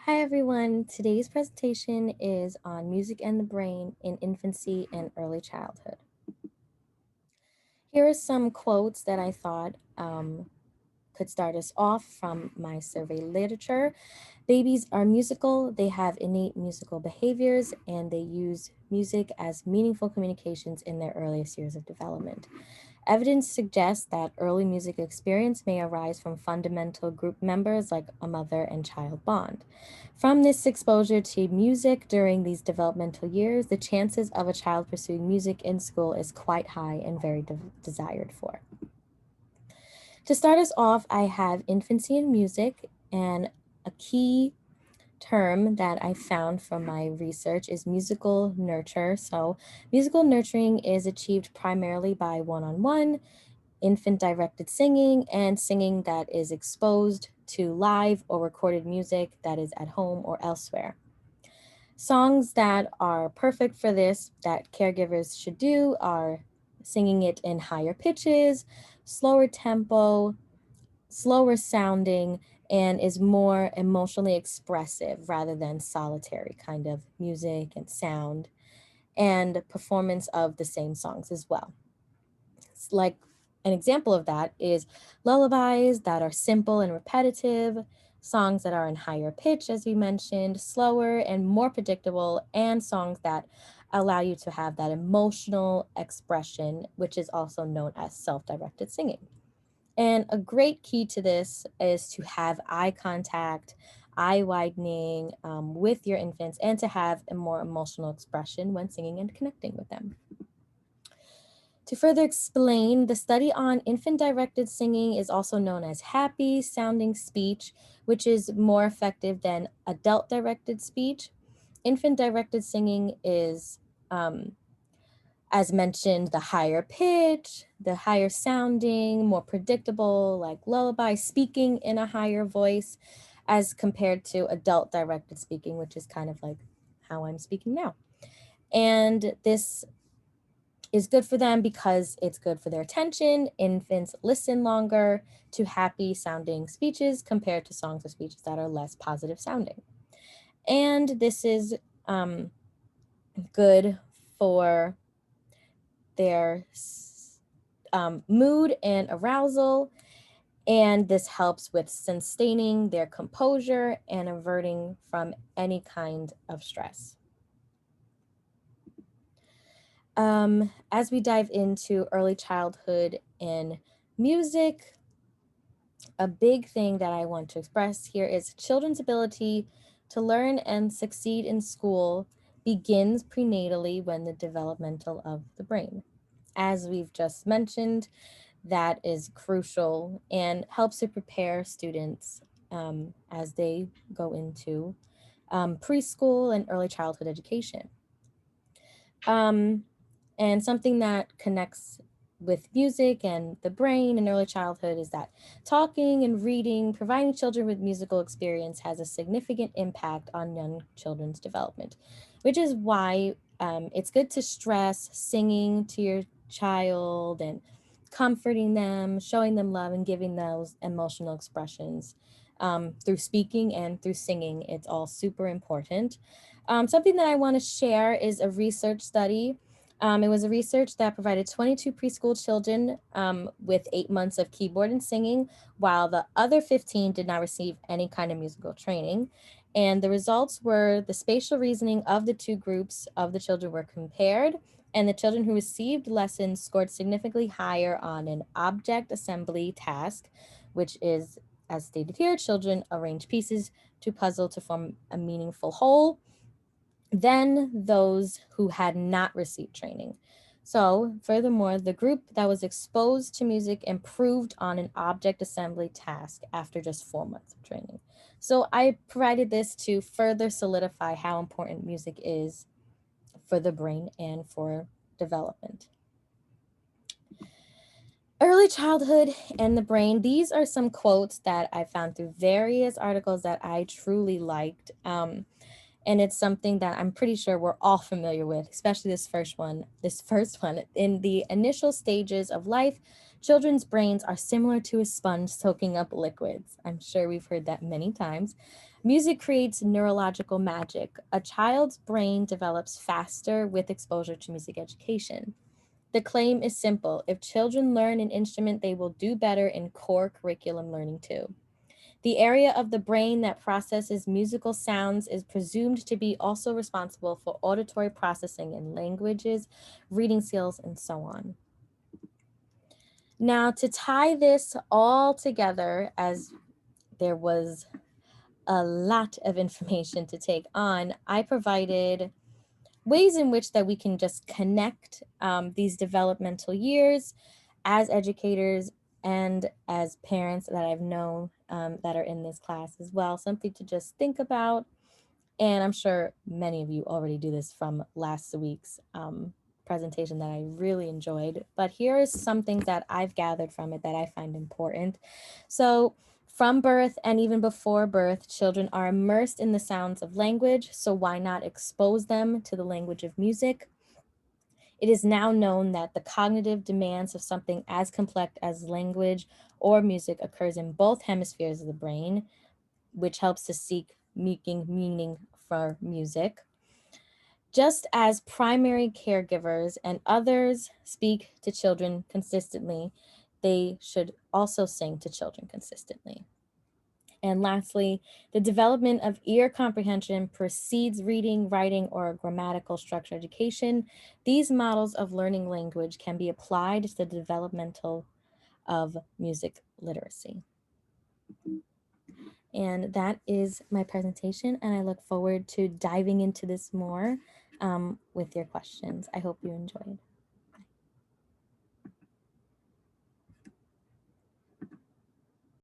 Hi everyone, today's presentation is on music and the brain in infancy and early childhood. Here are some quotes that I thought could start us off from my survey literature. Babies are musical, they have innate musical behaviors, and they use music as meaningful communications in their earliest years of development. Evidence suggests that early music experience may arise from fundamental group members like a mother and child bond. From this exposure to music during these developmental years, the chances of a child pursuing music in school is quite high and very desired for. To start us off, I have infancy in music, and a key term that I found from my research is musical nurture. So, musical nurturing is achieved primarily by one on one infant directed singing, and singing that is exposed to live or recorded music that is at home or elsewhere. Songs that are perfect for this that caregivers should do are singing it in higher pitches, slower tempo, slower sounding, and is more emotionally expressive rather than solitary kind of music and sound and performance of the same songs as well. Like an example of that is lullabies that are simple and repetitive, songs that are in higher pitch, as we mentioned, slower and more predictable, and songs that allow you to have that emotional expression, which is also known as self directed singing. And a great key to this is to have eye contact, eye widening with your infants, and to have a more emotional expression when singing and connecting with them. To further explain, the study on infant directed singing is also known as happy sounding speech, which is more effective than adult directed speech. Infant directed singing is, as mentioned, the higher pitch, the higher sounding, more predictable, like lullaby, speaking in a higher voice, as compared to adult directed speaking, which is kind of like how I'm speaking now. And this is good for them because it's good for their attention. Infants listen longer to happy sounding speeches compared to songs or speeches that are less positive sounding. And this is good for their mood and arousal. And this helps with sustaining their composure and averting from any kind of stress. As we dive into early childhood and music, a big thing that I want to express here is children's ability to learn and succeed in school begins prenatally when the developmental of the brain. As we've just mentioned, that is crucial and helps to prepare students as they go into preschool and early childhood education. Um, and something that connects with music and the brain in early childhood is that talking and reading, providing children with musical experience has a significant impact on young children's development, which is why it's good to stress singing to your child and comforting them, showing them love, and giving those emotional expressions through speaking and through singing. It's all super important. Something that I want to share is a research study. It was a research that provided 22 preschool children with 8 months of keyboard and singing, while the other 15 did not receive any kind of musical training. And the results were the spatial reasoning of the two groups of the children were compared, and the children who received lessons scored significantly higher on an object assembly task, which is, as stated here, children arrange pieces to puzzle to form a meaningful whole than those who had not received training. So, furthermore, the group that was exposed to music improved on an object assembly task after just 4 months of training. So, I provided this to further solidify how important music is for the brain and for development. Early childhood and the brain. These are some quotes that I found through various articles that I truly liked. And it's something that I'm pretty sure we're all familiar with, especially this first one. This first one, in the initial stages of life, Children's brains are similar to a sponge soaking up liquids. I'm sure we've heard that many times. Music creates neurological magic. A child's brain develops faster with exposure to music education. The claim is simple: if children learn an instrument, they will do better in core curriculum learning too. The area of the brain that processes musical sounds is presumed to be also responsible for auditory processing in languages, reading skills, and so on. Now, to tie this all together, as there was a lot of information to take on, I provided ways in which that we can just connect these developmental years as educators and as parents that I've known that are in this class as well. Something to just think about. And I'm sure many of you already do this from last week's presentation that I really enjoyed. But here is some things that I've gathered from it that I find important. So, from birth and even before birth, children are immersed in the sounds of language. So, why not expose them to the language of music? It is now known that the cognitive demands of something as complex as language or music occurs in both hemispheres of the brain, which helps to seek making meaning for music. Just as primary caregivers and others speak to children consistently, they should also sing to children consistently. And lastly, the development of ear comprehension precedes reading, writing, or grammatical structure education. These models of learning language can be applied to the developmental of music literacy. And that is my presentation, and I look forward to diving into this more with your questions. I hope you enjoyed.